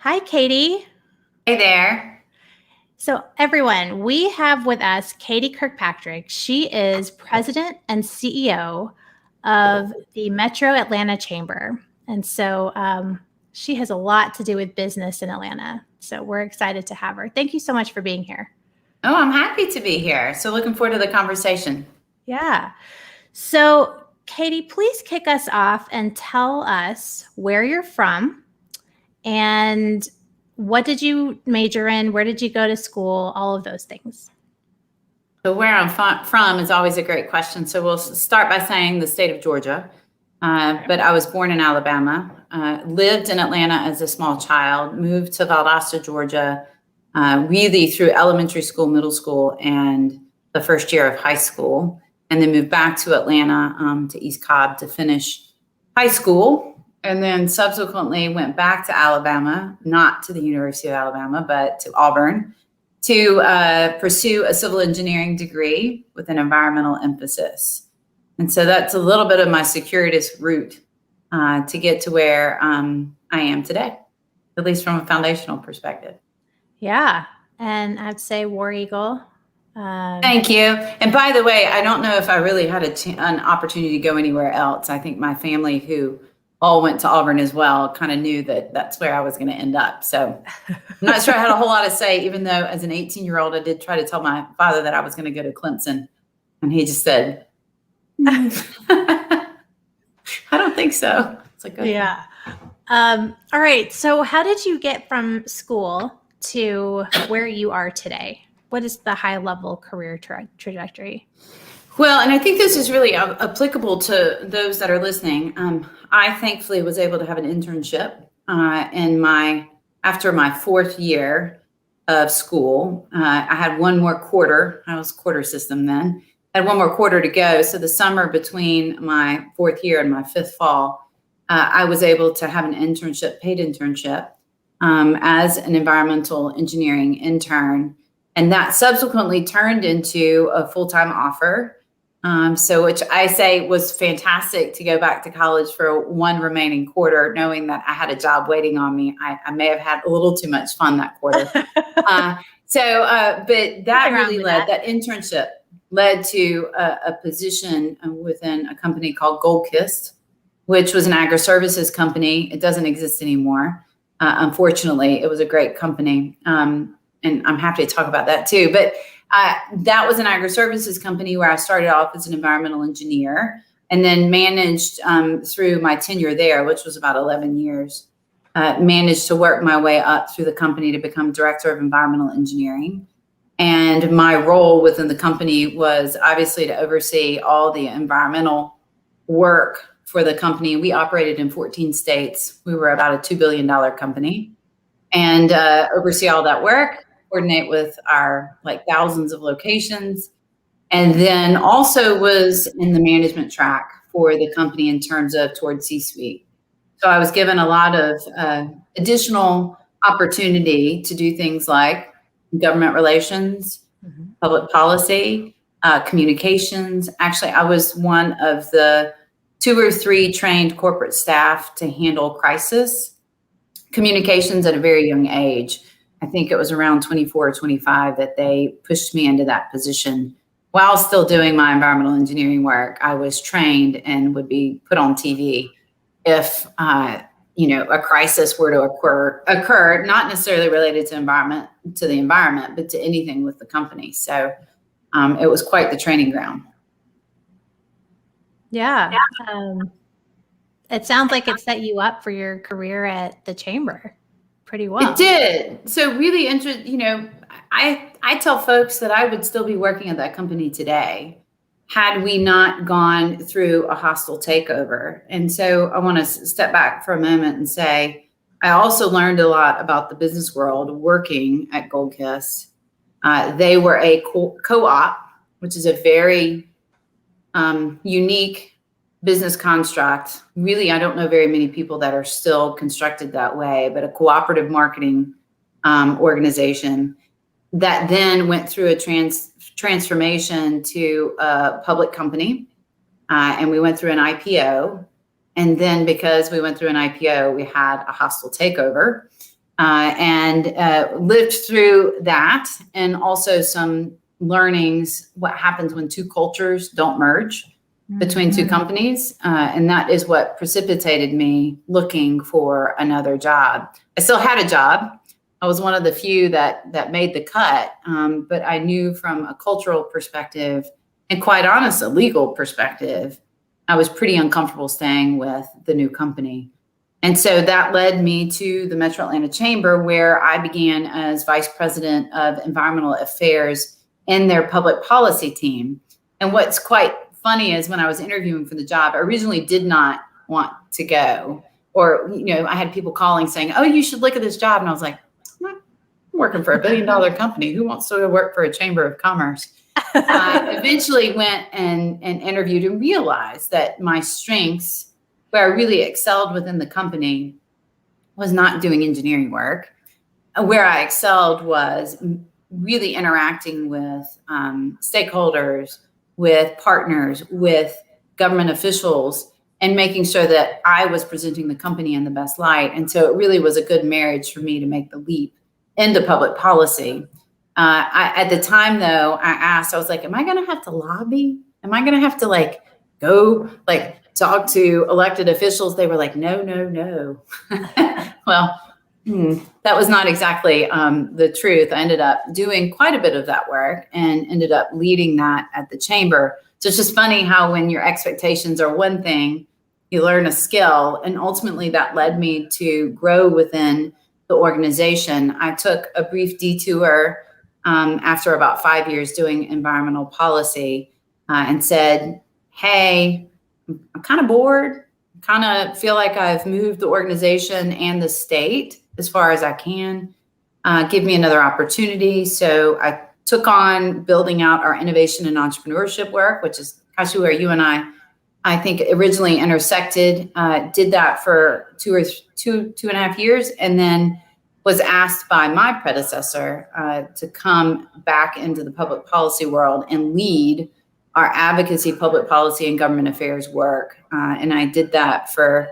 Hi, Katie. Hey there. So, everyone, we have with us Katie Kirkpatrick. She is president and CEO of the Metro Atlanta Chamber. And so she has a lot to do with business in Atlanta. So, we're excited to have her. Thank you so much for being here. Oh, I'm happy to be here. So looking forward to the conversation. Yeah. So, Katie, please kick us off and tell us where you're from and what did you major in? Where did you go to school? All of those things. So where I'm from is always a great question. So we'll start by saying the state of Georgia. But I was born in Alabama, lived in Atlanta as a small child, moved to Valdosta, Georgia, really through elementary school, middle school, and the first year of high school, and then moved back to Atlanta to East Cobb to finish high school. And then subsequently went back to Alabama, not to the University of Alabama, but to Auburn to pursue a civil engineering degree with an environmental emphasis. And so that's a little bit of my circuitous route to get to where I am today, at least from a foundational perspective. Yeah. And I'd say War Eagle. Thank you. And by the way, I don't know if I really had an opportunity to go anywhere else. I think my family, who all went to Auburn as well, kind of knew that that's where I was going to end up. So I'm not sure I had a whole lot to say, even though as an 18-year-old, I did try to tell my father that I was going to go to Clemson. And he just said, I don't think so. It's like, okay. Yeah. All right. So how did you get from school to where you are today? What is the high level career trajectory? Well, and I think this is really applicable to those that are listening. I thankfully was able to have an internship after my fourth year of school. I had one more quarter. I was quarter system then. I had one more quarter to go. So the summer between my fourth year and my fifth fall, I was able to have an internship, paid internship, as an environmental engineering intern. And that subsequently turned into a full-time offer. So which I say was fantastic to go back to college for one remaining quarter, knowing that I had a job waiting on me. I may have had a little too much fun that quarter. But that really that internship led to a position within a company called Goldkist, which was an agri-services company. It doesn't exist anymore. Unfortunately, it was a great company. And I'm happy to talk about that too. But that was an agri-services company where I started off as an environmental engineer and then managed through my tenure there, which was about 11 years, managed to work my way up through the company to become director of environmental engineering. And my role within the company was obviously to oversee all the environmental work for the company. We operated in 14 states. We were about a $2 billion company, and oversee all that work, coordinate with our thousands of locations, and then also was in the management track for the company in terms of towards C-suite. So I was given a lot of additional opportunity to do things like government relations, public policy, communications. Actually, I was one of the 2 or 3 trained corporate staff to handle crisis communications at a very young age. I think it was around 24 or 25 that they pushed me into that position. While still doing my environmental engineering work, I was trained and would be put on TV if a crisis were to occur, not necessarily related to the environment, but to anything with the company. So it was quite the training ground. Yeah. It sounds like it set you up for your career at the chamber pretty well. It did. So really interesting, I tell folks that I would still be working at that company today had we not gone through a hostile takeover. And so I want to step back for a moment and say, I also learned a lot about the business world working at Goldkist. They were a co-op, which is a very unique business construct. Really, I don't know very many people that are still constructed that way, but a cooperative marketing organization that then went through a transformation to a public company. And we went through an IPO. And then because we went through an IPO, we had a hostile takeover. and lived through that, and also some learnings, what happens when two cultures don't merge between two companies. And that is what precipitated me looking for another job. I still had a job. I was one of the few that made the cut. But I knew from a cultural perspective, and quite honest, a legal perspective, I was pretty uncomfortable staying with the new company. And so that led me to the Metro Atlanta Chamber, where I began as Vice President of Environmental Affairs in their public policy team. And what's quite funny is when I was interviewing for the job, I originally did not want to go. Or, I had people calling saying, oh, you should look at this job. And I was like, I'm working for $1 billion company. Who wants to work for a Chamber of Commerce? I eventually went and interviewed and realized that my strengths, where I really excelled within the company, was not doing engineering work. Where I excelled was really interacting with stakeholders, with partners, with government officials, and making sure that I was presenting the company in the best light. And so it really was a good marriage for me to make the leap into public policy. At the time, though, I was like, am I going to have to lobby? Am I going to have to go talk to elected officials? They were like, no. Well, that was not exactly the truth. I ended up doing quite a bit of that work and ended up leading that at the chamber. So it's just funny how when your expectations are one thing, you learn a skill. And ultimately that led me to grow within the organization. I took a brief detour after about 5 years doing environmental policy and said, hey, I'm kind of bored, kind of feel like I've moved the organization and the state as far as I can. Give me another opportunity. So I took on building out our innovation and entrepreneurship work, which is Kashi, where you and I think originally intersected. Did that for two and a half years, and then was asked by my predecessor to come back into the public policy world and lead our advocacy, public policy, and government affairs work. And I did that for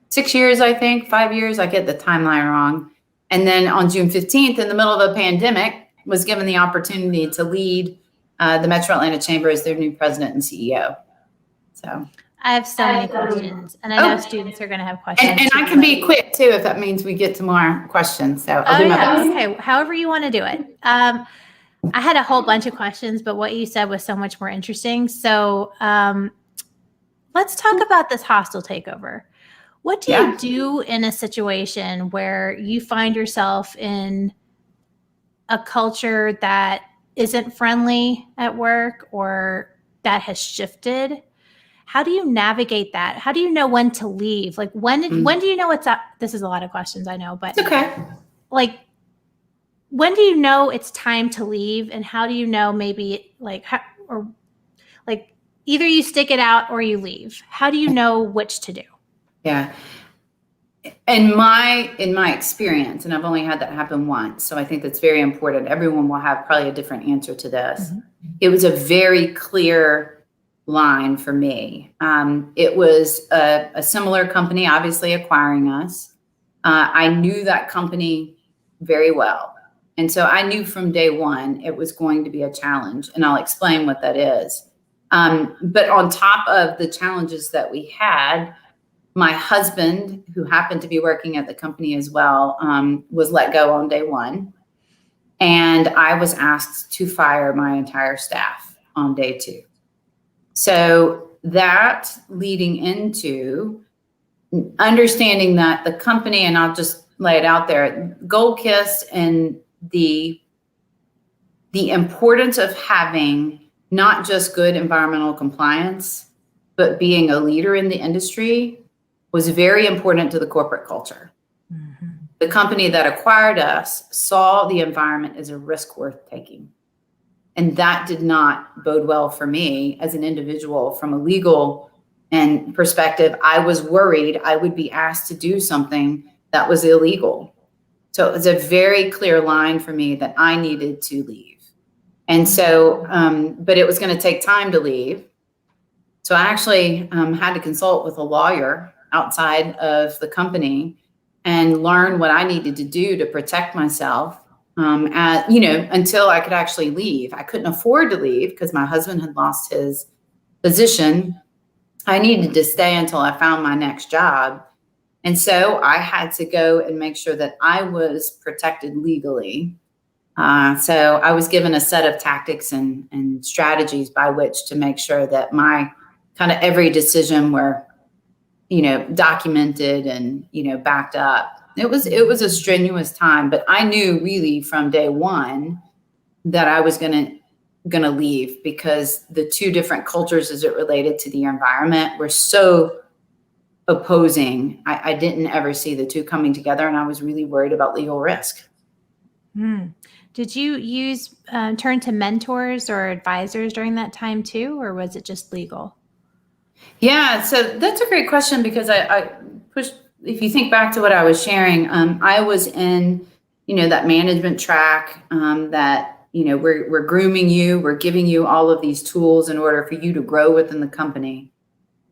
6 years, I think, 5 years. I get the timeline wrong. And then on June 15th, in the middle of a pandemic, was given the opportunity to lead the Metro Atlanta Chamber as their new president and CEO. So I have so many questions, and I know students are going to have questions. And I can be quick too, if that means we get to more questions. So I'll do my best. Okay, however you want to do it. I had a whole bunch of questions, but what you said was so much more interesting. So let's talk about this hostile takeover. What do you do in a situation where you find yourself in a culture that isn't friendly at work or that has shifted? How do you navigate that? How do you know when to leave? When do you know it's up? This is a lot of questions, I know, but it's okay. When do you know it's time to leave, and how do you know maybe either you stick it out or you leave? How do you know which to do? Yeah. In my experience, and I've only had that happen once, so I think that's very important. Everyone will have probably a different answer to this. Mm-hmm. It was a very clear line for me. It was a similar company, obviously acquiring us. I knew that company very well. And so I knew from day one it was going to be a challenge, and I'll explain what that is. But on top of the challenges that we had, my husband, who happened to be working at the company as well, was let go on day one. And I was asked to fire my entire staff on day two. So that leading into understanding that the company, and I'll just lay it out there, Gold Kiss and the importance of having not just good environmental compliance, but being a leader in the industry was very important to the corporate culture. Mm-hmm. The company that acquired us saw the environment as a risk worth taking. And that did not bode well for me as an individual from a legal and perspective. I was worried I would be asked to do something that was illegal. So it was a very clear line for me that I needed to leave. And so, but it was going to take time to leave. So I actually had to consult with a lawyer outside of the company and learn what I needed to do to protect myself, until I could actually leave. I couldn't afford to leave because my husband had lost his position. I needed to stay until I found my next job. And so I had to go and make sure that I was protected legally. So I was given a set of tactics and strategies by which to make sure that my kind of every decision were, documented and, backed up. It was a strenuous time, but I knew really from day one that I was going to leave, because the two different cultures as it related to the environment were so opposing. I didn't ever see the two coming together, and I was really worried about legal risk. Did you turn to mentors or advisors during that time too, or was it just legal? Yeah, so that's a great question, because I pushed, if you think back to what I was sharing, I was in, that management track, that, we're grooming you, we're giving you all of these tools in order for you to grow within the company.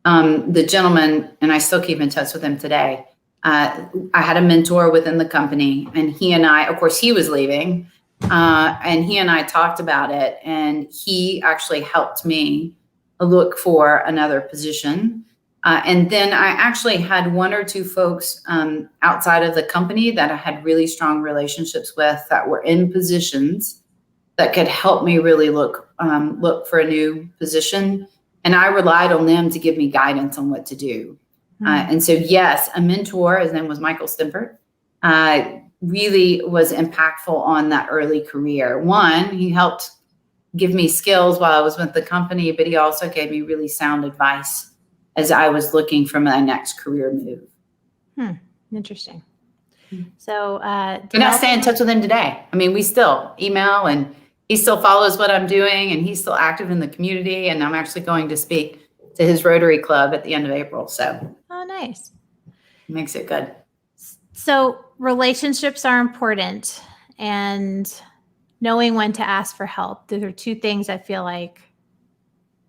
The gentleman, and I still keep in touch with him today, I had a mentor within the company, and he and I, of course, he was leaving, and he and I talked about it, and he actually helped me look for another position. And then I actually had one or two folks outside of the company that I had really strong relationships with that were in positions that could help me really look for a new position. And I relied on them to give me guidance on what to do. And so, yes, a mentor, his name was Michael Stimpert, really was impactful on that early career. One, he helped give me skills while I was with the company, but he also gave me really sound advice as I was looking for my next career move. Interesting. So, and I stay in touch with him today. I mean, we still email, and he still follows what I'm doing, and he's still active in the community. And I'm actually going to speak to his Rotary Club at the end of April. So, oh, nice. Makes it good. So relationships are important, and knowing when to ask for help. Those are two things I feel like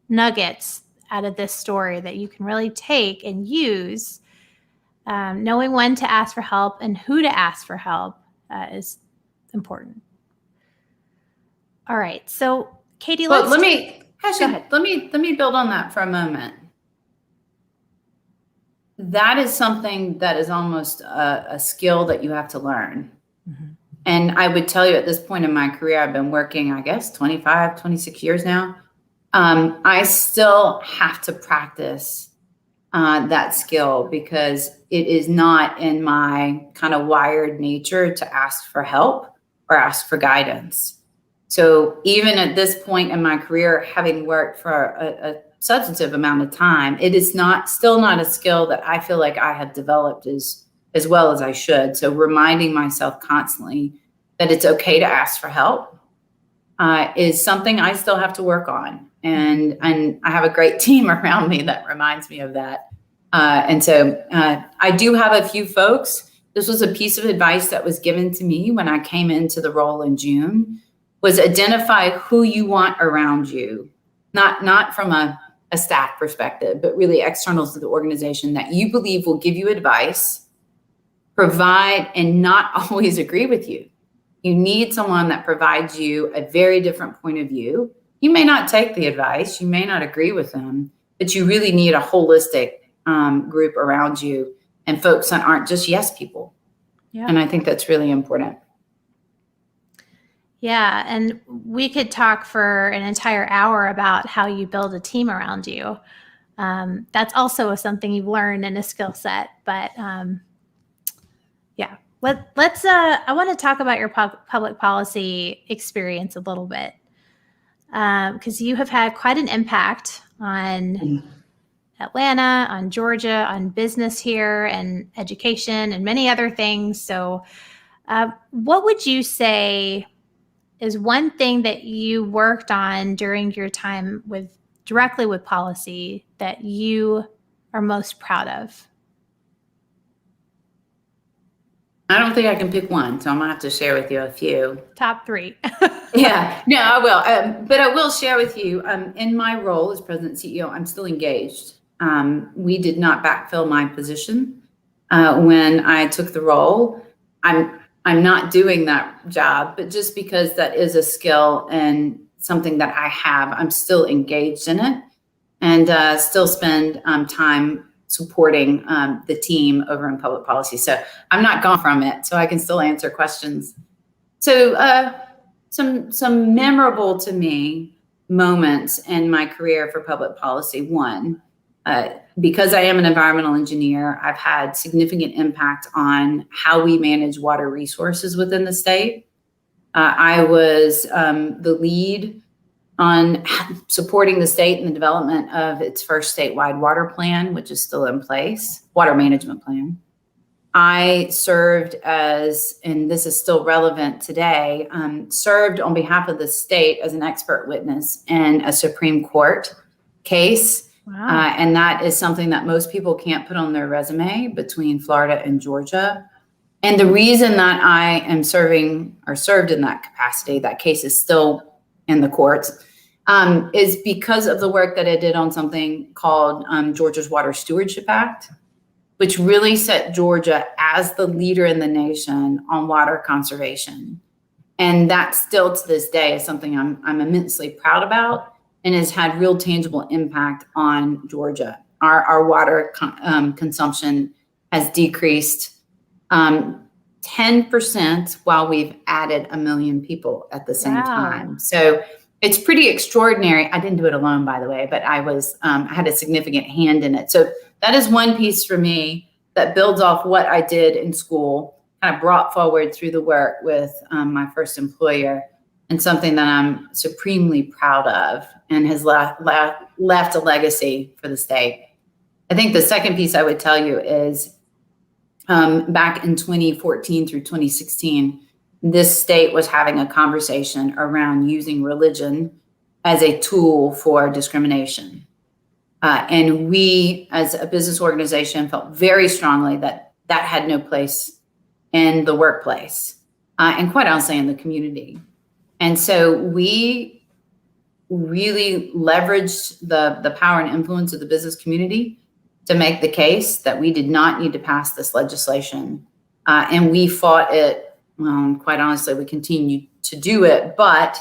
nuggets out of this story that you can really take and use. Knowing when to ask for help and who to ask for help is important. All right. So Katie, let me build on that for a moment. That is something that is almost a skill that you have to learn. Mm-hmm. And I would tell you, at this point in my career, I've been working, I guess, 25, 26 years now. I still have to practice that skill, because it is not in my kind of wired nature to ask for help or ask for guidance. So even at this point in my career, having worked for a substantive amount of time, it is still not a skill that I feel like I have developed as well as I should. So reminding myself constantly that it's okay to ask for help is something I still have to work on. And I have a great team around me that reminds me of that. And so I do have a few folks. This was a piece of advice that was given to me when I came into the role in June, was identify who you want around you, not from a staff perspective, but really external to the organization that you believe will give you advice, provide, and not always agree with you. You need someone that provides you a very different point of view. You may not take the advice, you may not agree with them, but you really need a holistic group around you, and folks that aren't just yes people. Yeah. And I think that's really important. Yeah. And we could talk for an entire hour about how you build a team around you. That's also something you've learned in a skill set, but yeah, let's I want to talk about your public policy experience a little bit, because you have had quite an impact on Atlanta, on Georgia, on business here, and education, and many other things. So what would you say is one thing that you worked on during your time directly with policy that you are most proud of? I don't think I can pick one, so I'm gonna have to share with you a few. Top three. Yeah, no, I will. But I will share with you, in my role as president and CEO, I'm still engaged. We did not backfill my position. when I took the role. I'm not doing that job, but just because that is a skill and something that I have, I'm still engaged in it, and still spend time supporting the team over in public policy. So I'm not gone from it, so I can still answer questions. So some memorable to me moments in my career for public policy. One, because I am an environmental engineer, I've had significant impact on how we manage water resources within the state. I was the lead on supporting the state in the development of its first statewide water plan, which is still in place, water management plan. I served as, and this is still relevant today, served on behalf of the state as an expert witness in a Supreme Court case. Wow. And that is something that most people can't put on their resume between Florida and Georgia. And the reason that I am serving or served in that capacity, that case is still in the courts, is because of the work that I did on something called Georgia's Water Stewardship Act, which really set Georgia as the leader in the nation on water conservation. And that still to this day is something I'm immensely proud about and has had real tangible impact on Georgia. Our water consumption has decreased 10% while we've added 1 million people at the same time. So it's pretty extraordinary. I didn't do it alone, by the way, but I had a significant hand in it. So that is one piece for me that builds off what I did in school, kind of brought forward through the work with my first employer, and something that I'm supremely proud of and has left a legacy for the state. I think the second piece I would tell you is back in 2014 through 2016, this state was having a conversation around using religion as a tool for discrimination. And we, as a business organization, felt very strongly that that had no place in the workplace, and quite honestly, in the community. And so we really leveraged the power and influence of the business community to make the case that we did not need to pass this legislation. And we fought it, well, quite honestly, we continue to do it, but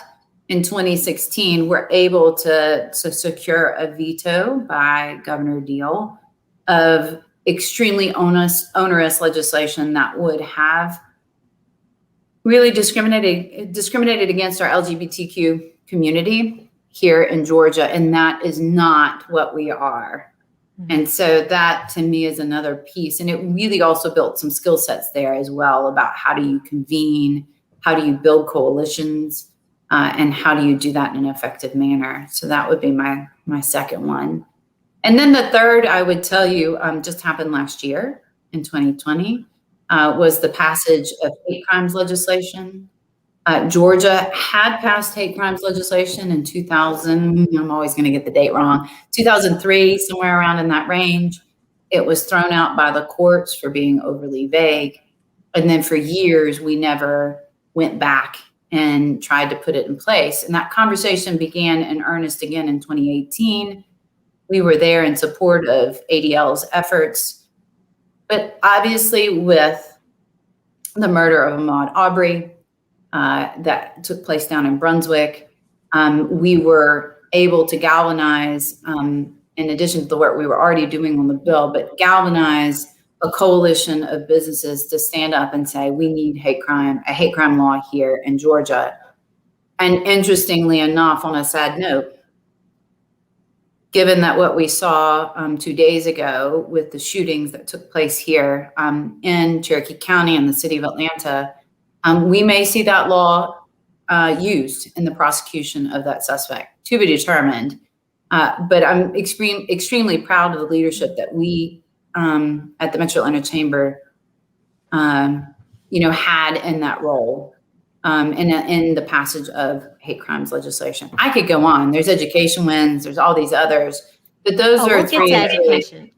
in 2016, we're able to secure a veto by Governor Deal of extremely onerous legislation that would have really discriminated against our LGBTQ community here in Georgia, and that is not what we are. Mm-hmm. And so that, to me, is another piece. And it really also built some skill sets there as well about how do you convene, how do you build coalitions, and how do you do that in an effective manner? So that would be my second one. And then the third, I would tell you, just happened last year in 2020, was the passage of hate crimes legislation. Georgia had passed hate crimes legislation in 2000. I'm always going to get the date wrong. 2003, somewhere around in that range. It was thrown out by the courts for being overly vague. And then for years, we never went back and tried to put it in place. And that conversation began in earnest again in 2018. We were there in support of ADL's efforts. But obviously with the murder of Ahmaud Arbery that took place down in Brunswick, we were able to galvanize, in addition to the work we were already doing on the bill, but galvanize a coalition of businesses to stand up and say, we need a hate crime law here in Georgia. And interestingly enough, on a sad note, given that what we saw 2 days ago with the shootings that took place here in Cherokee County and the city of Atlanta, we may see that law used in the prosecution of that suspect, to be determined. But I'm extremely proud of the leadership that we at the Metro Atlanta Chamber, had in that role, in the passage of hate crimes legislation. I could go on. There's education wins. There's all these others, but those are three. Education.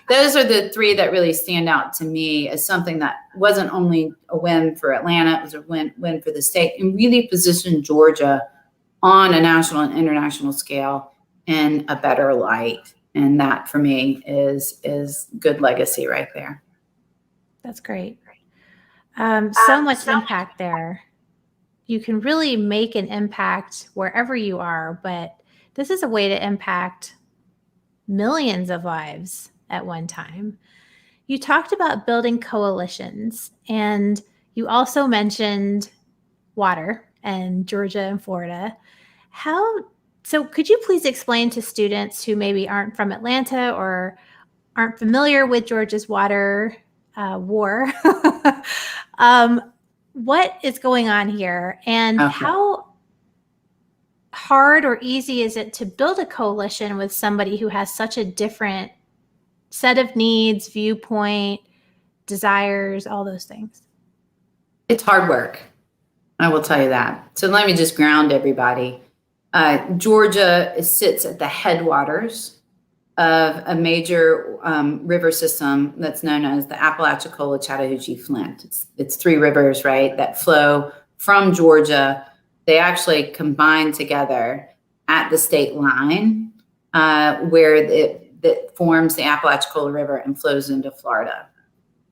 Those are the three that really stand out to me as something that wasn't only a win for Atlanta, it was a win for the state, and really positioned Georgia on a national and international scale in a better light. And that, for me, is good legacy right there. That's great. So much impact there. You can really make an impact wherever you are, but this is a way to impact millions of lives at one time. You talked about building coalitions, and you also mentioned water and Georgia and Florida. So could you please explain to students who maybe aren't from Atlanta or aren't familiar with Georgia's water war, what is going on here, and how hard or easy is it to build a coalition with somebody who has such a different set of needs, viewpoint, desires, all those things? It's hard work. I will tell you that. So let me just ground everybody. Georgia sits at the headwaters of a major river system that's known as the Apalachicola, Chattahoochee, Flint. It's three rivers, right, that flow from Georgia. They actually combine together at the state line where it forms the Apalachicola River and flows into Florida.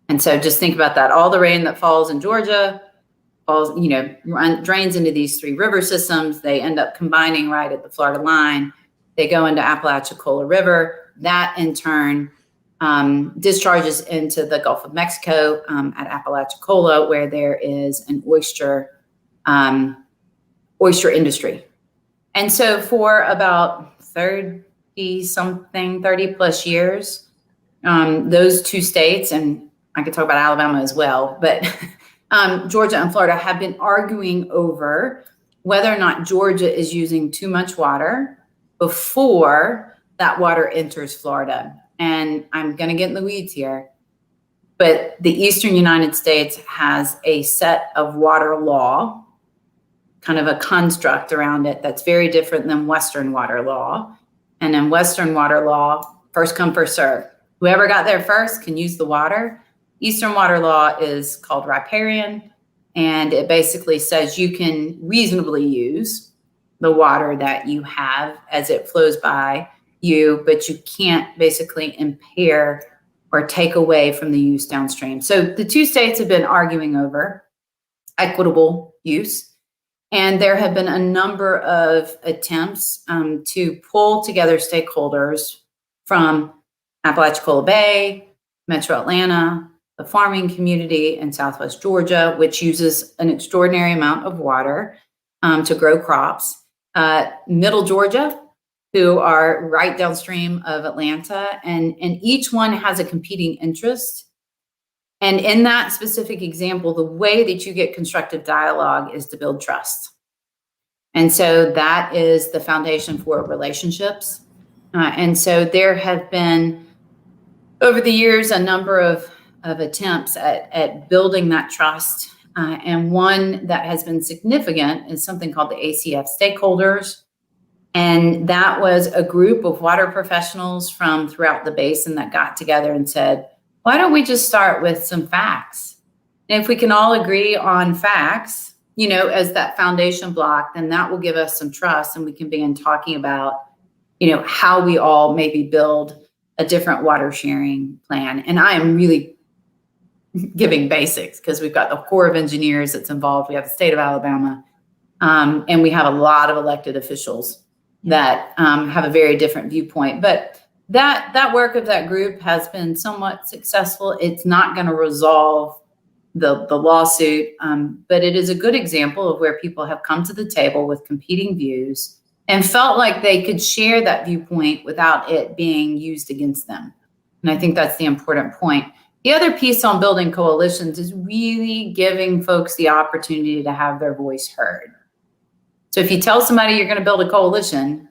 And so just think about that. All the rain that falls in Georgia falls, drains into these three river systems. They end up combining right at the Florida line. They go into Apalachicola River. That in turn discharges into the Gulf of Mexico at Apalachicola, where there is an oyster industry. And so for about 30 plus years, those two states, and I could talk about Alabama as well, but Georgia and Florida have been arguing over whether or not Georgia is using too much water before that water enters Florida. And I'm going to get in the weeds here, but the Eastern United States has a set of water law, kind of a construct around it that's very different than Western water law. And in Western water law, first come, first serve. Whoever got there first can use the water. Eastern water law is called riparian, and it basically says you can reasonably use the water that you have as it flows by you, but you can't basically impair or take away from the use downstream. So the two states have been arguing over equitable use, and there have been a number of attempts to pull together stakeholders from Apalachicola Bay, Metro Atlanta, the farming community in Southwest Georgia, which uses an extraordinary amount of water to grow crops. Middle Georgia, who are right downstream of Atlanta, and each one has a competing interest. And in that specific example, the way that you get constructive dialogue is to build trust. And so that is the foundation for relationships. And so there have been, over the years, a number of attempts at building that trust. And one that has been significant is something called the ACF stakeholders. And that was a group of water professionals from throughout the basin that got together and said, why don't we just start with some facts? And if we can all agree on facts, as that foundation block, then that will give us some trust, and we can begin talking about, how we all maybe build a different water sharing plan. And I am really giving basics because we've got the Corps of Engineers that's involved. We have the state of Alabama, and we have a lot of elected officials that have a very different viewpoint. But that work of that group has been somewhat successful. It's not going to resolve the lawsuit, but it is a good example of where people have come to the table with competing views and felt like they could share that viewpoint without it being used against them. And I think that's the important point. The other piece on building coalitions is really giving folks the opportunity to have their voice heard. So if you tell somebody you're going to build a coalition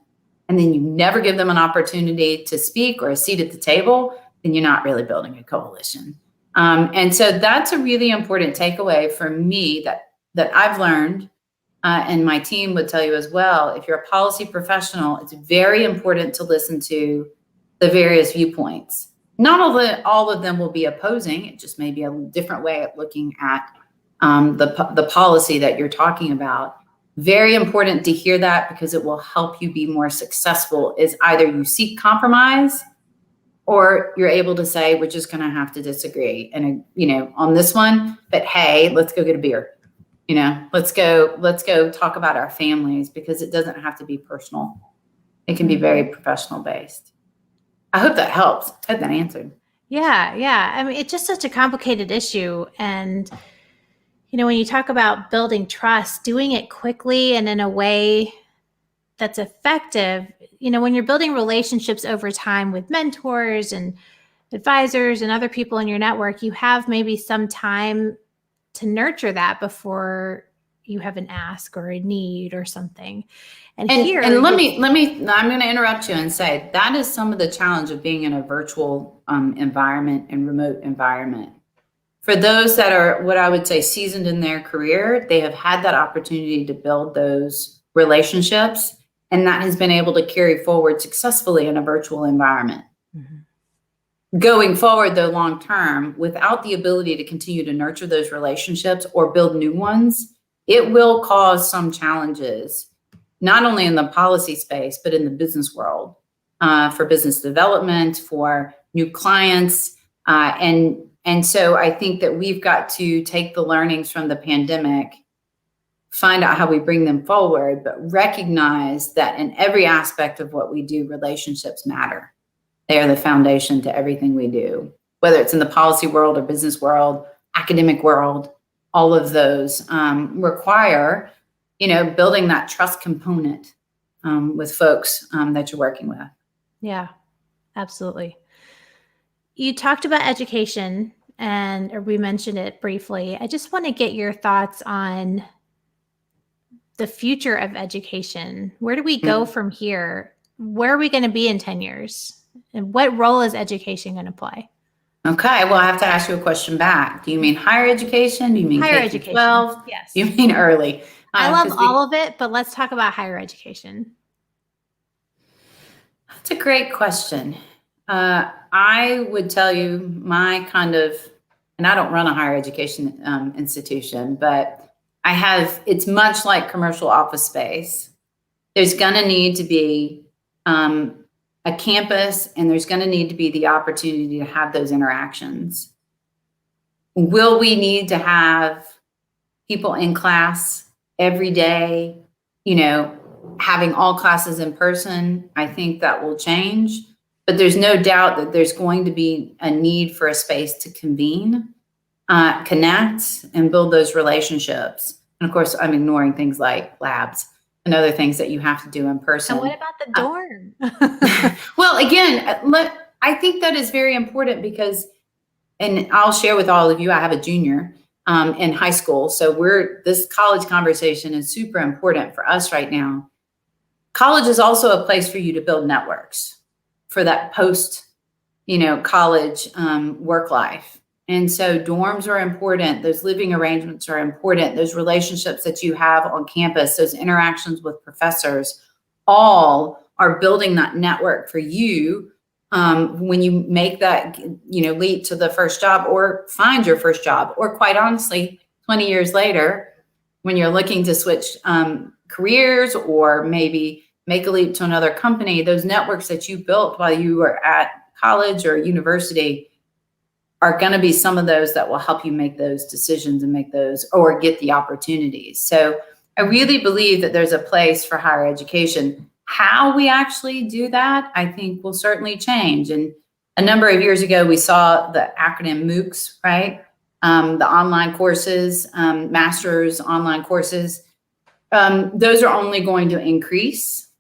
and then you never give them an opportunity to speak or a seat at the table, then you're not really building a coalition. And so that's a really important takeaway for me that I've learned, and my team would tell you as well. If you're a policy professional, it's very important to listen to the various viewpoints. Not all of them will be opposing. It just may be a different way of looking at the policy that you're talking about. Very important to hear that, because it will help you be more successful. Is either you seek compromise or you're able to say, we're just going to have to disagree and, on this one, but hey, let's go get a beer. Let's go talk about our families, because it doesn't have to be personal. It can be very professional based. I hope that helps. I hope that answered. Yeah. I mean, it's just such a complicated issue. And, when you talk about building trust, doing it quickly and in a way that's effective, when you're building relationships over time with mentors and advisors and other people in your network, you have maybe some time to nurture that before you have an ask or a need or something. And I'm going to interrupt you and say that is some of the challenge of being in a virtual environment and remote environment. For those that are what I would say seasoned in their career, they have had that opportunity to build those relationships, and that has been able to carry forward successfully in a virtual environment. Mm-hmm. Going forward, though, long term, without the ability to continue to nurture those relationships or build new ones, it will cause some challenges, not only in the policy space, but in the business world, for business development, for new clients. And so I think that we've got to take the learnings from the pandemic, find out how we bring them forward, but recognize that in every aspect of what we do, relationships matter. They are the foundation to everything we do, whether it's in the policy world or business world, academic world. All of those require, building that trust component with folks that you're working with. Yeah, absolutely. You talked about education, or we mentioned it briefly. I just want to get your thoughts on the future of education. Where do we go from here? Where are we going to be in 10 years? And what role is education going to play? Okay, well, I have to ask you a question back. Do you mean higher education? Do you mean higher K-12? education? Yes. Do you mean early? I love all of it, but let's talk about higher education. That's a great question. I would tell you and I don't run a higher education institution, but it's much like commercial office space. There's going to need to be a campus, and there's going to need to be the opportunity to have those interactions. Will we need to have people in class every day, having all classes in person? I think that will change, but there's no doubt that there's going to be a need for a space to convene, connect, and build those relationships. And of course, I'm ignoring things like labs and other things that you have to do in person. And what about the dorm? Well, again, I think that is very important because, and I'll share with all of you, I have a junior in high school. So this college conversation is super important for us right now. College is also a place for you to build networks for that post, college work life. And so dorms are important. Those living arrangements are important. Those relationships that you have on campus, those interactions with professors, all are building that network for you when you make that, leap to the first job or find your first job, or quite honestly, 20 years later, when you're looking to switch careers or maybe make a leap to another company, those networks that you built while you were at college or university are going to be some of those that will help you make those decisions and make those or get the opportunities. So I really believe that there's a place for higher education. How we actually do that, I think, will certainly change. And a number of years ago, we saw the acronym MOOCs, right? The online courses, master's online courses. Those are only going to increase.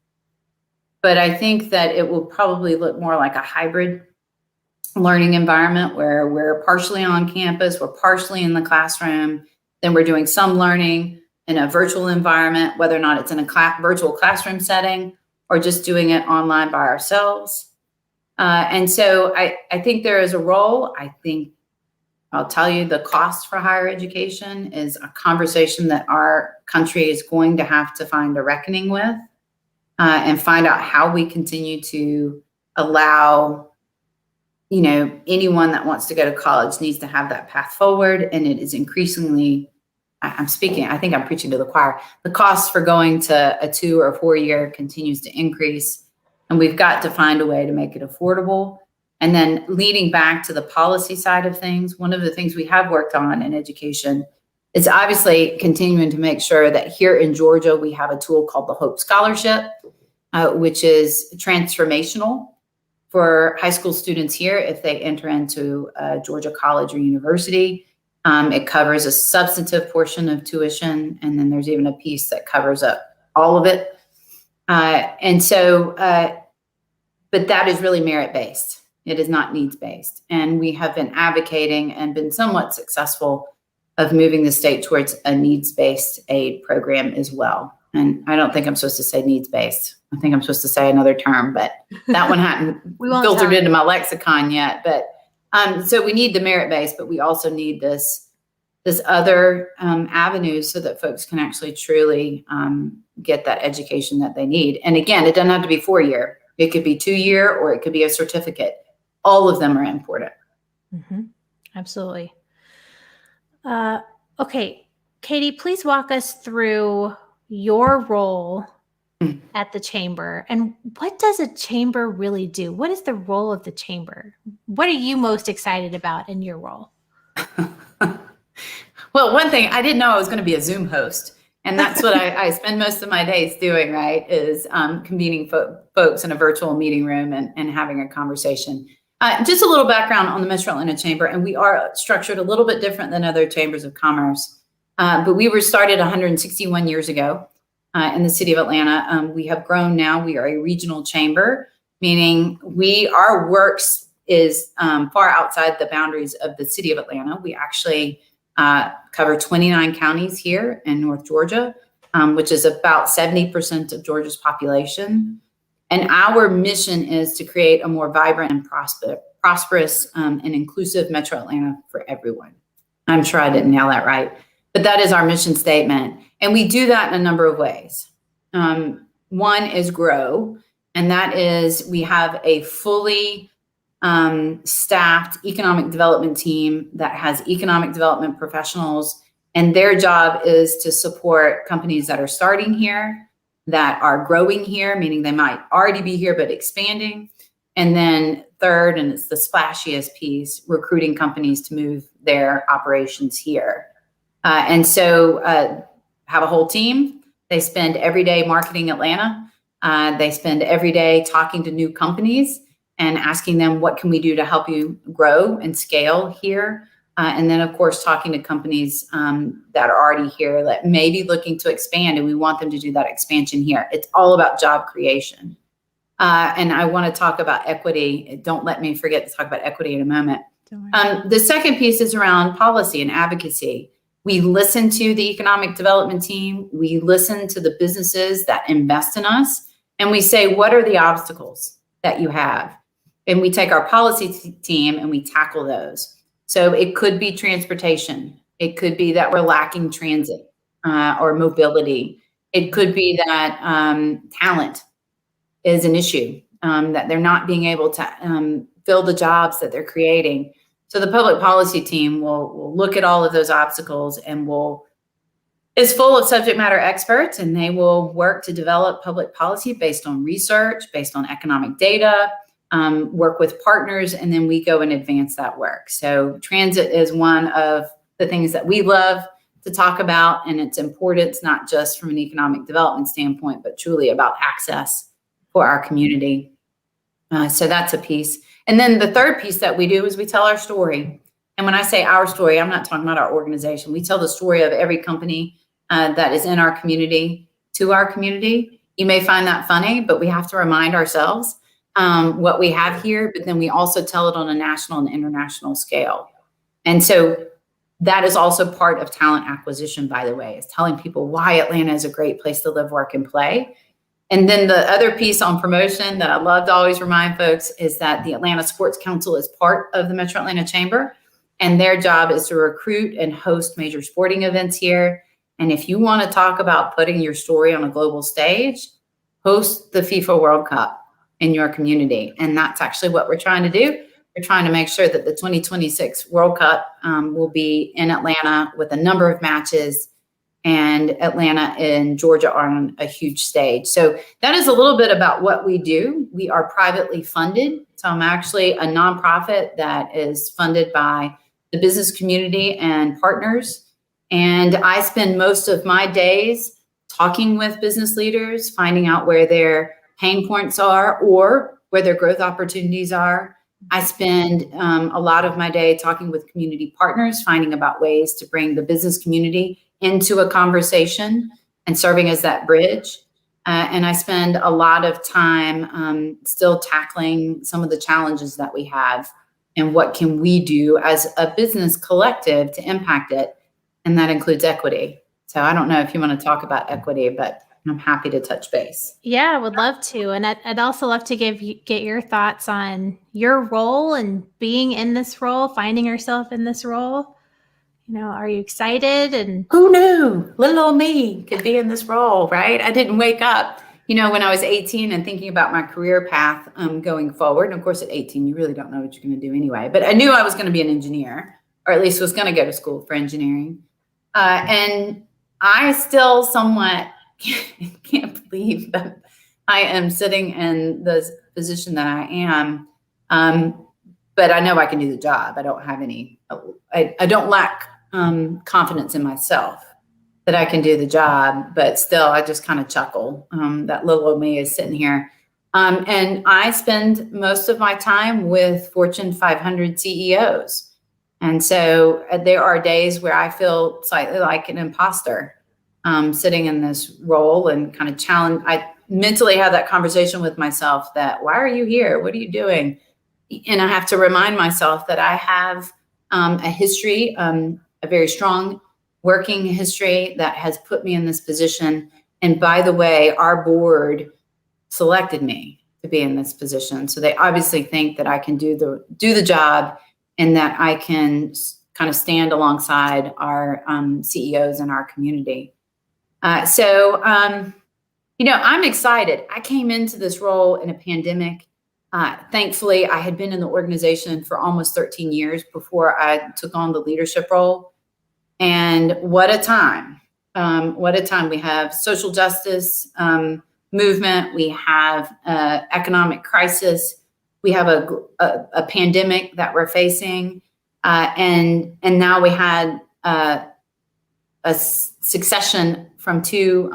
But I think that it will probably look more like a hybrid learning environment where we're partially on campus, we're partially in the classroom, then we're doing some learning in a virtual environment, whether or not it's in a virtual classroom setting or just doing it online by ourselves. And so I think there is a role. I think I'll tell you the cost for higher education is a conversation that our country is going to have to find a reckoning with and find out how we continue to allow anyone that wants to go to college needs to have that path forward. And it is increasingly, I think I'm preaching to the choir. The cost for going to a 2 or 4 year continues to increase. And we've got to find a way to make it affordable And then leading back to the policy side of things, one of the things we have worked on in education is obviously continuing to make sure that here in Georgia, we have a tool called the Hope Scholarship, which is transformational for high school students here if they enter into Georgia college or university. It covers a substantive portion of tuition, and then there's even a piece that covers up all of it. But that is really merit-based. It is not needs-based. And we have been advocating and been somewhat successful of moving the state towards a needs-based aid program as well. And I don't think I'm supposed to say needs-based. I think I'm supposed to say another term, but that one hadn't filtered into my lexicon yet. But so we need the merit-based, but we also need this other avenues so that folks can actually truly get that education that they need. And again, it doesn't have to be 4-year. It could be 2-year, or it could be a certificate. All of them are important. Mm-hmm. Absolutely. Okay, Katie, please walk us through your role at the chamber, and what does a chamber really do? What is the role of the chamber? What are you most excited about in your role? Well, one thing, I didn't know I was going to be a Zoom host. And that's what I spend most of my days doing, right, is convening folks in a virtual meeting room and having a conversation. Just a little background on the Metro Atlanta Chamber, and we are structured a little bit different than other chambers of commerce. But we were started 161 years ago in the city of Atlanta. We have grown now. We are a regional chamber, meaning our works is far outside the boundaries of the city of Atlanta. We actually cover 29 counties here in North Georgia, which is about 70% of Georgia's population. And our mission is to create a more vibrant and prosperous and inclusive Metro Atlanta for everyone. I'm sure I didn't nail that right, but that is our mission statement. And we do that in a number of ways. One is grow, and that is we have a fully staffed economic development team that has economic development professionals, and their job is to support companies that are starting here, that are growing here, meaning they might already be here but expanding. And then third, and it's the splashiest piece, recruiting companies to move their operations here. And so have a whole team. They spend every day marketing Atlanta. They spend every day talking to new companies and asking them, what can we do to help you grow and scale here? And then, of course, talking to companies that are already here that may be looking to expand, and we want them to do that expansion here. It's all about job creation. And I want to talk about equity. Don't let me forget to talk about equity in a moment. The second piece is around policy and advocacy. We listen to the economic development team. We listen to the businesses that invest in us. And we say, what are the obstacles that you have? And we take our policy team and we tackle those. So it could be transportation. It could be that we're lacking transit or mobility. It could be that talent is an issue, that they're not being able to fill the jobs that they're creating. So the public policy team will look at all of those obstacles and is full of subject matter experts, and they will work to develop public policy based on research, based on economic data, work with partners, and then we go and advance that work. So transit is one of the things that we love to talk about, and its importance, not just from an economic development standpoint, but truly about access for our community. So that's a piece. And then the third piece that we do is we tell our story. And when I say our story, I'm not talking about our organization. We tell the story of every company that is in our community to our community. You may find that funny, but we have to remind ourselves what we have here, but then we also tell it on a national and international scale. And so that is also part of talent acquisition, by the way, is telling people why Atlanta is a great place to live, work, and play. And then the other piece on promotion that I love to always remind folks is that the Atlanta Sports Council is part of the Metro Atlanta Chamber, and their job is to recruit and host major sporting events here. And if you want to talk about putting your story on a global stage, host the FIFA World Cup in your community. And that's actually what we're trying to do. We're trying to make sure that the 2026 World Cup will be in Atlanta with a number of matches. and Atlanta and Georgia are on a huge stage. So that is a little bit about what we do. We are privately funded. So I'm actually a nonprofit that is funded by the business community and partners. And I spend most of my days talking with business leaders, finding out where their pain points are or where their growth opportunities are. I spend a lot of my day talking with community partners, finding about ways to bring the business community into a conversation and serving as that bridge. And I spend a lot of time still tackling some of the challenges that we have and what can we do as a business collective to impact it. And that includes equity. So I don't know if you want to talk about equity, but I'm happy to touch base. Yeah, I would love to. And I'd also love to get your thoughts on your role and being in this role, finding yourself in this role. You know, are you excited? And who knew little old me could be in this role, right? I didn't wake up, you know, when I was 18 and thinking about my career path going forward. And of course, at 18, you really don't know what you're going to do anyway. But I knew I was going to be an engineer, or at least was going to go to school for engineering. And I still somewhat can't believe that I am sitting in the position that I am. But I know I can do the job. I don't have any, I don't lack confidence in myself that I can do the job, but still I just kind of chuckle. That little old me is sitting here. And I spend most of my time with Fortune 500 CEOs. And so there are days where I feel slightly like an imposter sitting in this role and kind of challenge. I mentally have that conversation with myself that, why are you here? What are you doing? And I have to remind myself that I have a history, a very strong working history that has put me in this position. And by the way, our board selected me to be in this position. So they obviously think that I can do the job and that I can kind of stand alongside our CEOs in our community. You know, I'm excited. I came into this role in a pandemic. Thankfully, I had been in the organization for almost 13 years before I took on the leadership role. And what a time. What a time. We have social justice movement. We have economic crisis. We have a pandemic that we're facing. And now we had a succession from two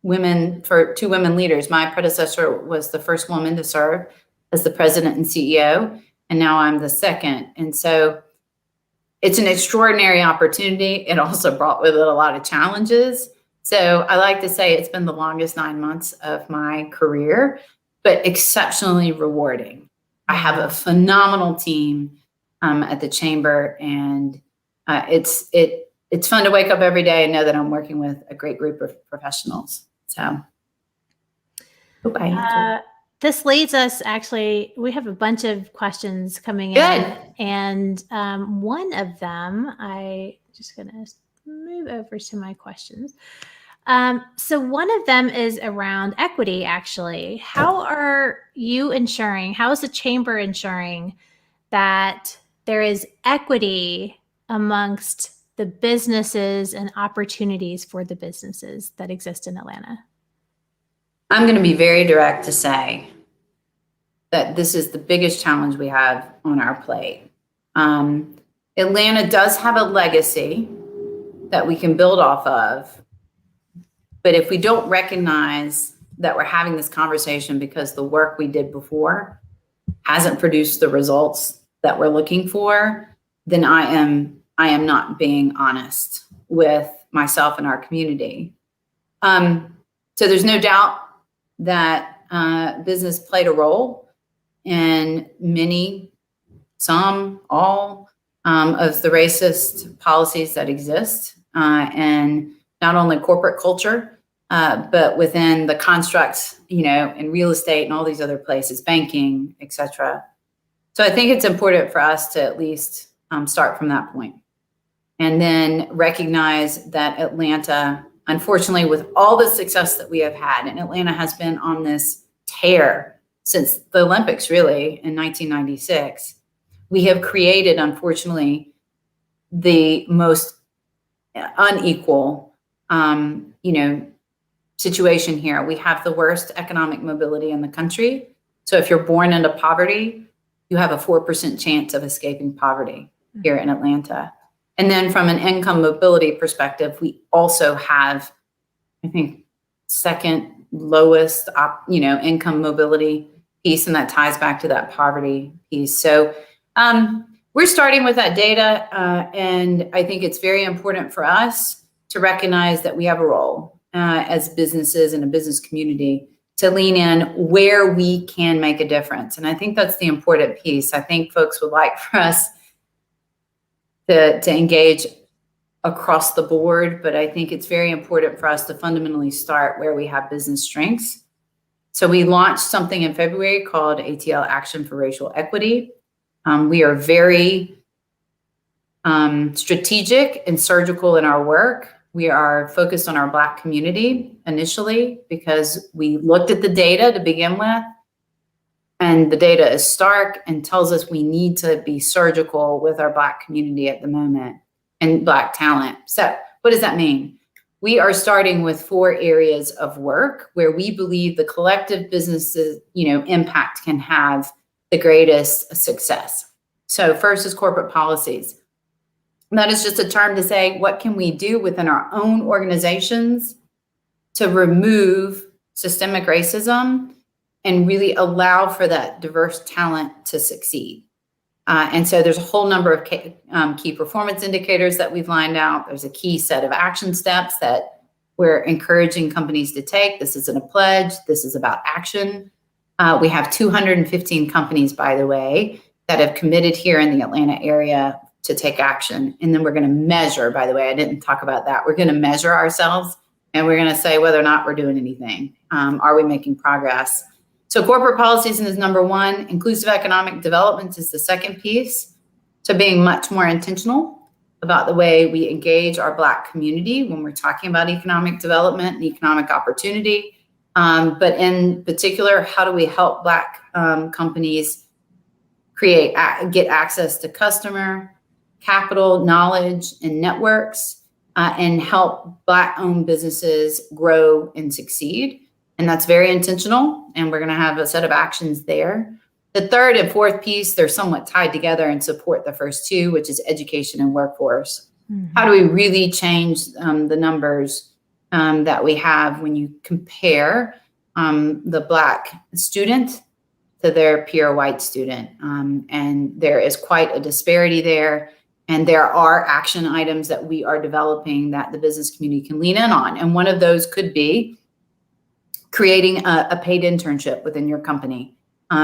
women leaders. My predecessor was the first woman to serve as the president and CEO, and now I'm the second. And so it's an extraordinary opportunity. It also brought with it a lot of challenges. So I like to say it's been the longest 9 months of my career, but exceptionally rewarding. I have a phenomenal team at the chamber, and it's fun to wake up every day and know that I'm working with a great group of professionals. So, this leads us, actually, we have a bunch of questions coming in. And one of them, I just going to move over to my questions. So one of them is around equity, actually. How are you ensuring, how is the chamber ensuring that there is equity amongst the businesses and opportunities for the businesses that exist in Atlanta? I'm going to be very direct to say that this is the biggest challenge we have on our plate. Atlanta does have a legacy that we can build off of, but if we don't recognize that we're having this conversation because the work we did before hasn't produced the results that we're looking for, then I am not being honest with myself and our community. So there's no doubt that business played a role in some, all of the racist policies that exist, and not only corporate culture, but within the constructs, you know, in real estate and all these other places, banking, et cetera. So I think it's important for us to at least start from that point. And then recognize that Atlanta, unfortunately, with all the success that we have had, and Atlanta has been on this tear since the Olympics, really, in 1996, we have created, unfortunately, the most unequal situation here. We have the worst economic mobility in the country. So if you're born into poverty, you have a 4% chance of escaping poverty here in Atlanta. And then from an income mobility perspective, we also have, I think, second lowest, income mobility piece, and that ties back to that poverty piece. So we're starting with that data, and I think it's very important for us to recognize that we have a role as businesses and a business community to lean in where we can make a difference. And I think that's the important piece. I think folks would like for us to engage across the board, but I think it's very important for us to fundamentally start where we have business strengths. So we launched something in February called ATL Action for Racial Equity. We are very strategic and surgical in our work. We are focused on our Black community initially because we looked at the data to begin with, and the data is stark and tells us we need to be surgical with our Black community at the moment and Black talent. So what does that mean? We are starting with 4 areas of work where we believe the collective businesses, impact can have the greatest success. So first is corporate policies. That is just a term to say, what can we do within our own organizations to remove systemic racism and really allow for that diverse talent to succeed? And so there's a whole number of key performance indicators that we've lined out. There's a key set of action steps that we're encouraging companies to take. This isn't a pledge. This is about action. We have 215 companies, by the way, that have committed here in the Atlanta area to take action. And then we're going to measure, by the way, I didn't talk about that. We're going to measure ourselves and we're going to say whether or not we're doing anything. Are we making progress? So corporate policies is number 1. Inclusive economic development is the second piece. So being much more intentional about the way we engage our Black community when we're talking about economic development and economic opportunity. But in particular, how do we help Black companies get access to customer, capital, knowledge, and networks, and help Black-owned businesses grow and succeed? And that's very intentional, and we're going to have a set of actions there. The third and fourth piece, they're somewhat tied together and support the first 2, which is education and workforce. Mm-hmm. How do we really change the numbers that we have when you compare the Black student to their peer white student? And there is quite a disparity there. And there are action items that we are developing that the business community can lean in on. And one of those could be creating a paid internship within your company,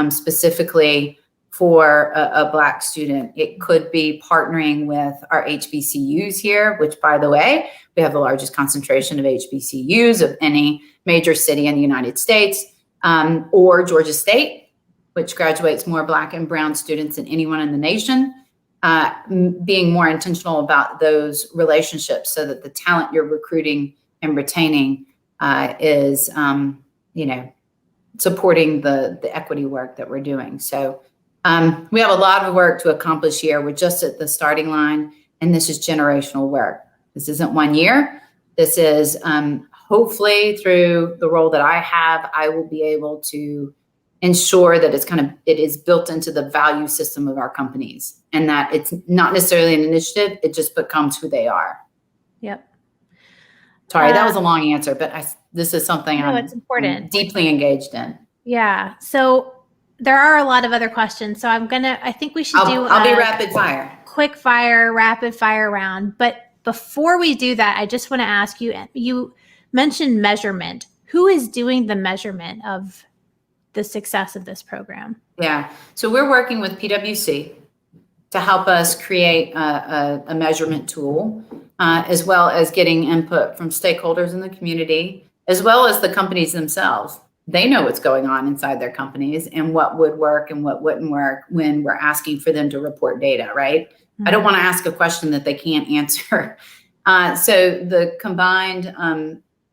specifically for a Black student. It could be partnering with our HBCUs here, which, by the way, we have the largest concentration of HBCUs of any major city in the United States, or Georgia State, which graduates more Black and brown students than anyone in the nation. Being more intentional about those relationships so that the talent you're recruiting and retaining is, supporting the equity work that we're doing. So we have a lot of work to accomplish here. We're just at the starting line, and this is generational work. This isn't 1 year. This is hopefully through the role that I have, I will be able to ensure that it is built into the value system of our companies, and that it's not necessarily an initiative. It just becomes who they are. Yep. Sorry, that was a long answer, but this is something it's important. Deeply engaged in. Yeah. So there are a lot of other questions. So I think we should I'll be rapid fire. Quick fire, rapid fire round. But before we do that, I just want to ask you, you mentioned measurement. Who is doing the measurement of the success of this program? Yeah. So we're working with PwC to help us create a measurement tool, as well as getting input from stakeholders in the community, as well as the companies themselves. They know what's going on inside their companies and what would work and what wouldn't work when we're asking for them to report data, right? Mm-hmm. I don't want to ask a question that they can't answer. So the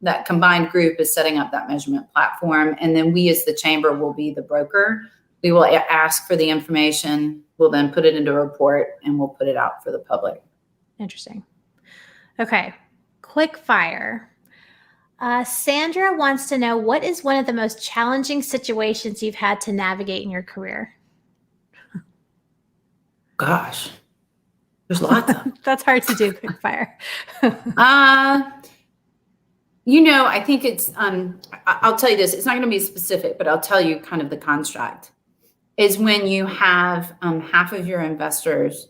that combined group is setting up that measurement platform. And then we as the chamber will be the broker. We will ask for the information. We'll then put it into a report and we'll put it out for the public. Interesting. Okay. quick fire. Sandra wants to know, what is one of the most challenging situations you've had to navigate in your career? Gosh, there's lots of them. That's hard to do, quick fire. I think it's, I'll tell you this, it's not going to be specific, but I'll tell you kind of the construct is when you have half of your investors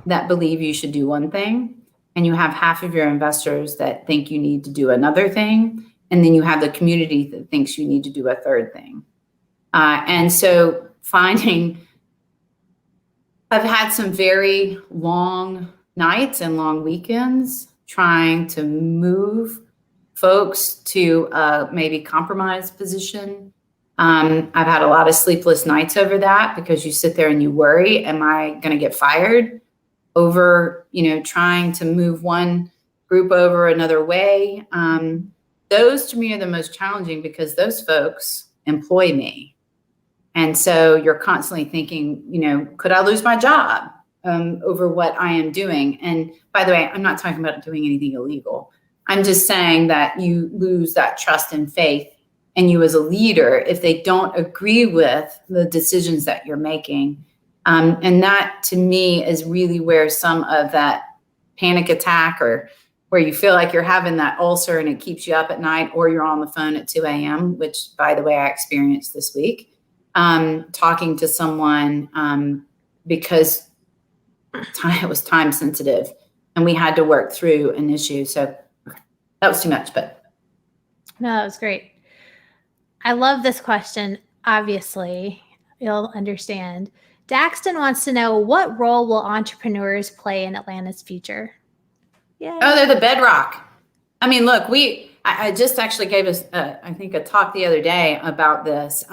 that believe you should do one thing, and you have half of your investors that think you need to do another thing, and then you have the community that thinks you need to do a third thing. And so I've had some very long nights and long weekends trying to move folks to maybe compromise position. I've had a lot of sleepless nights over that, because you sit there and you worry, am I going to get fired over, trying to move one group over another way? Those to me are the most challenging, because those folks employ me. And so you're constantly thinking, could I lose my job over what I am doing? And by the way, I'm not talking about doing anything illegal. I'm just saying that you lose that trust and faith in you as a leader if they don't agree with the decisions that you're making. And that to me is really where some of that panic attack, or where you feel like you're having that ulcer and it keeps you up at night, or you're on the phone at 2 a.m., which, by the way, I experienced this week, talking to someone because it was time sensitive and we had to work through an issue. So that was too much, but. No, that was great. I love this question. Obviously, you'll understand. Daxton wants to know, what role will entrepreneurs play in Atlanta's future? Yeah. Oh, they're the bedrock. I mean, look, I just actually gave us, I think, a talk the other day about this.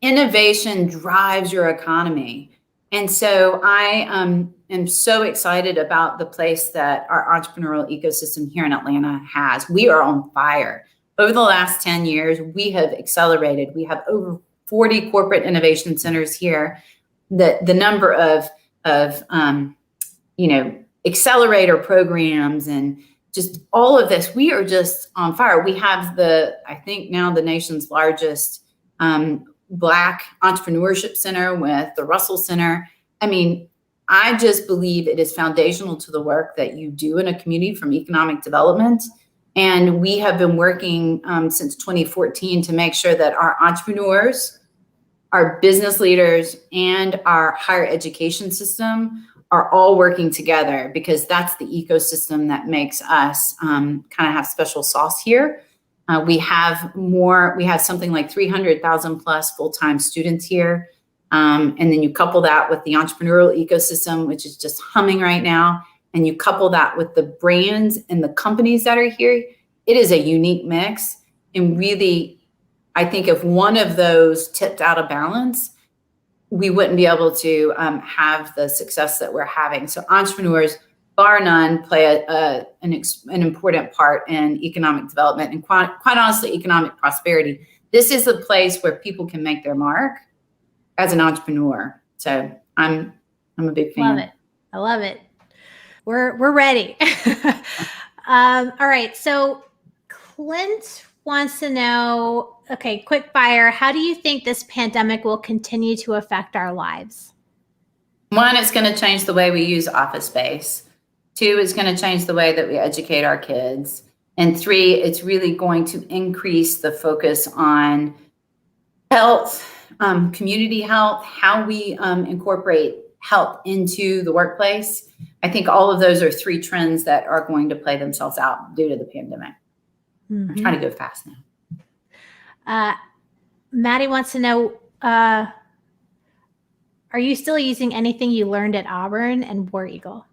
Innovation drives your economy. And so I am so excited about the place that our entrepreneurial ecosystem here in Atlanta has. We are on fire. Over the last 10 years, we have accelerated. We have over 40 corporate innovation centers here. The number of accelerator programs and just all of this, we are just on fire. We have I think now the nation's largest Black entrepreneurship center with the Russell Center. I mean, I just believe it is foundational to the work that you do in a community from economic development. And we have been working since 2014 to make sure that our entrepreneurs, our business leaders, and our higher education system are all working together, because that's the ecosystem that makes us kind of have special sauce here. We have something like 300,000 plus full-time students here. And then you couple that with the entrepreneurial ecosystem, which is just humming right now. And you couple that with the brands and the companies that are here. It is a unique mix. And really, I think if one of those tipped out of balance, we wouldn't be able to have the success that we're having. So entrepreneurs, bar none, play an important part in economic development and quite honestly, economic prosperity. This is a place where people can make their mark as an entrepreneur. So I'm a big fan. Love it. I love it. We're ready. All right. So Clint wants to know, okay, quick fire. How do you think this pandemic will continue to affect our lives? One, it's going to change the way we use office space. Two, it's going to change the way that we educate our kids. And three, it's really going to increase the focus on health, community health, how we incorporate health into the workplace. I think all of those are three trends that are going to play themselves out due to the pandemic. I'm trying to go fast now. Maddie wants to know, are you still using anything you learned at Auburn and War Eagle?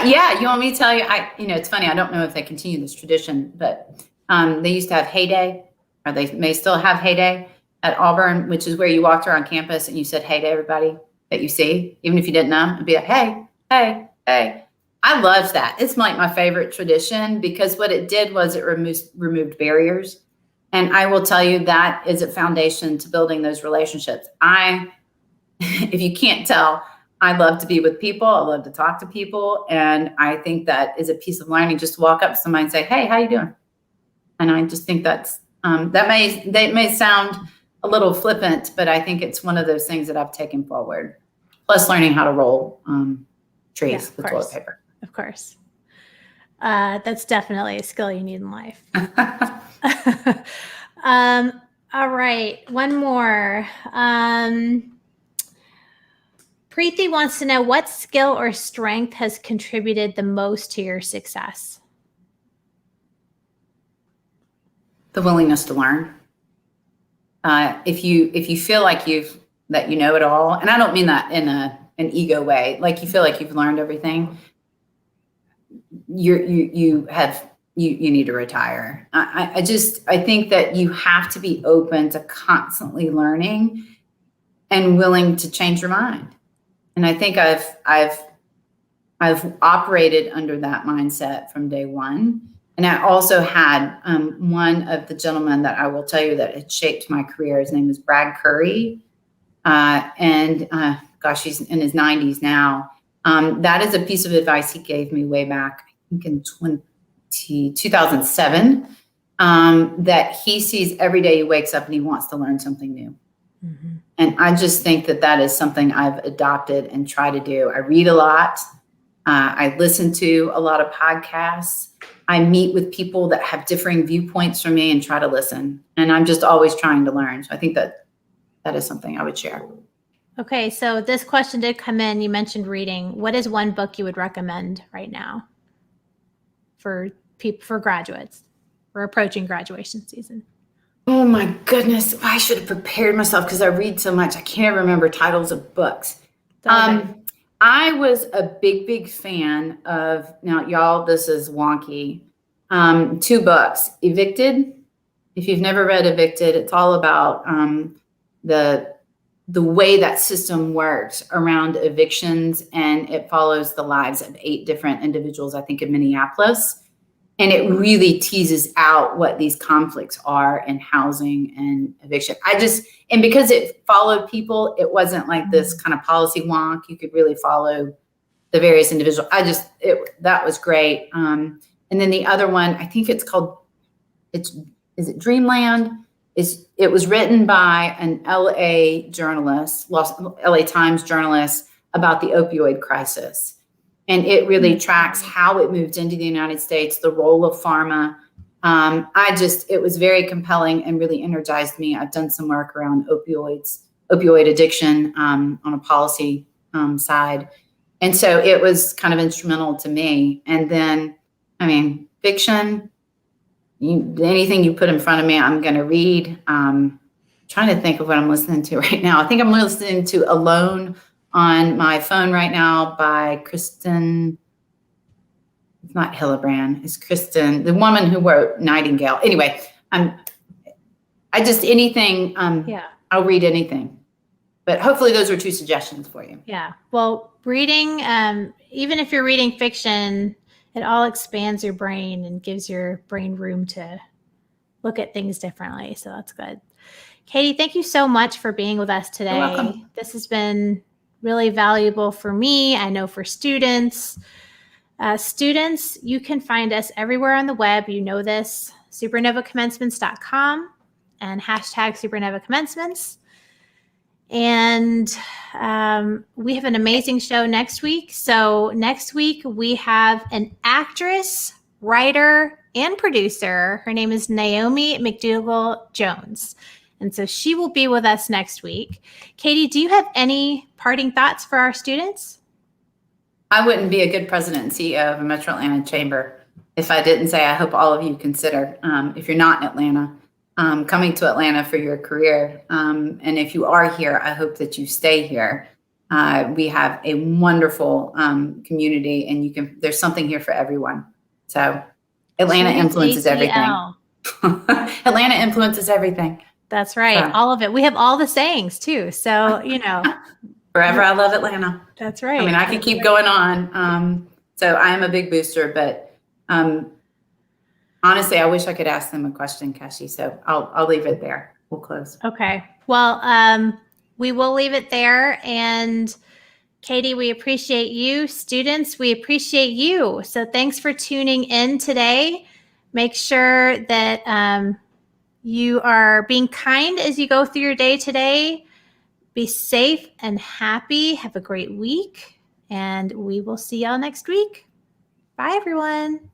Yeah, you want me to tell you? It's funny. I don't know if they continue this tradition, but they used to have heyday, or they may still have heyday at Auburn, which is where you walked around campus and you said hey to everybody that you see, even if you didn't know. It'd be like, hey, hey, hey. I loved that. It's like my favorite tradition, because what it did was it removed barriers. And I will tell you that is a foundation to building those relationships. If you can't tell, I love to be with people. I love to talk to people. And I think that is a piece of learning, just to walk up to somebody and say, hey, how you doing? And I just think that's, that may sound a little flippant, but I think it's one of those things that I've taken forward. Plus learning how to roll trees with toilet paper. Of course. That's definitely a skill you need in life. All right. One more. Preeti wants to know what skill or strength has contributed the most to your success? The willingness to learn. If you feel like that you know it all, and I don't mean that in an ego way, like you feel like you've learned everything, you need to retire. I think that you have to be open to constantly learning and willing to change your mind. And I think I've operated under that mindset from day one. And I also had one of the gentlemen that I will tell you that had shaped my career. His name is Brad Curry. Gosh, he's in his 90s now. That is a piece of advice he gave me way back, I think in 2007, that he sees every day he wakes up and he wants to learn something new. Mm-hmm. And I just think that is something I've adopted and try to do. I read a lot. I listen to a lot of podcasts. I meet with people that have differing viewpoints from me and try to listen. And I'm just always trying to learn. So I think that is something I would share. Okay. So this question did come in. You mentioned reading. What is one book you would recommend right now for people, for graduates? We're approaching graduation season. Oh my goodness. I should have prepared myself because I read so much. I can't remember titles of books. Okay. I was a big fan of, now y'all, this is wonky. 2 books, Evicted. If you've never read Evicted, it's all about the way that system works around evictions, and it follows the lives of 8 different individuals, I think in Minneapolis. And it really teases out what these conflicts are in housing and eviction. And because it followed people, it wasn't like this kind of policy wonk. You could really follow the various individuals. That was great. And then the other one, I think it's called, is it Dreamland? It was written by an LA journalist, LA Times journalist, about the opioid crisis. And it really tracks how it moved into the United States, the role of pharma. It was very compelling and really energized me. I've done some work around opioid addiction on a policy side. And so it was kind of instrumental to me. And then, fiction, anything you put in front of me, I'm going to read. Trying to think of what I'm listening to right now. I think I'm listening to Alone on my phone right now by Kristen. It's not Hillebrand. It's Kristen, the woman who wrote Nightingale. Anyway, anything. I'll read anything. But hopefully those are 2 suggestions for you. Yeah. Well, reading, even if you're reading fiction, it all expands your brain and gives your brain room to look at things differently. So that's good. Katie, thank you so much for being with us today. You're welcome. This has been really valuable for me. I know for students. Students, you can find us everywhere on the web. You know this, supernovacommence.com and #SuperNovaCommencements. And we have an amazing show next week. So next week we have an actress, writer, and producer. Her name is Naomi McDougall Jones. And so she will be with us next week. Katie, do you have any parting thoughts for our students? I wouldn't be a good president and CEO of a Metro Atlanta Chamber if I didn't say I hope all of you consider, if you're not in Atlanta, coming to Atlanta for your career. And if you are here, I hope that you stay here. We have a wonderful community, and there's something here for everyone. So Atlanta influences everything. Atlanta influences everything. That's right. So, all of it. We have all the sayings too. So, forever I love Atlanta. That's right. I could keep going on. So I am a big booster, but honestly, I wish I could ask them a question, Kashi. So I'll leave it there. We'll close. Okay. Well, we will leave it there. And Katie, we appreciate you. Students, we appreciate you. So thanks for tuning in today. Make sure that you are being kind as you go through your day today. Be safe and happy. Have a great week. And we will see y'all next week. Bye, everyone.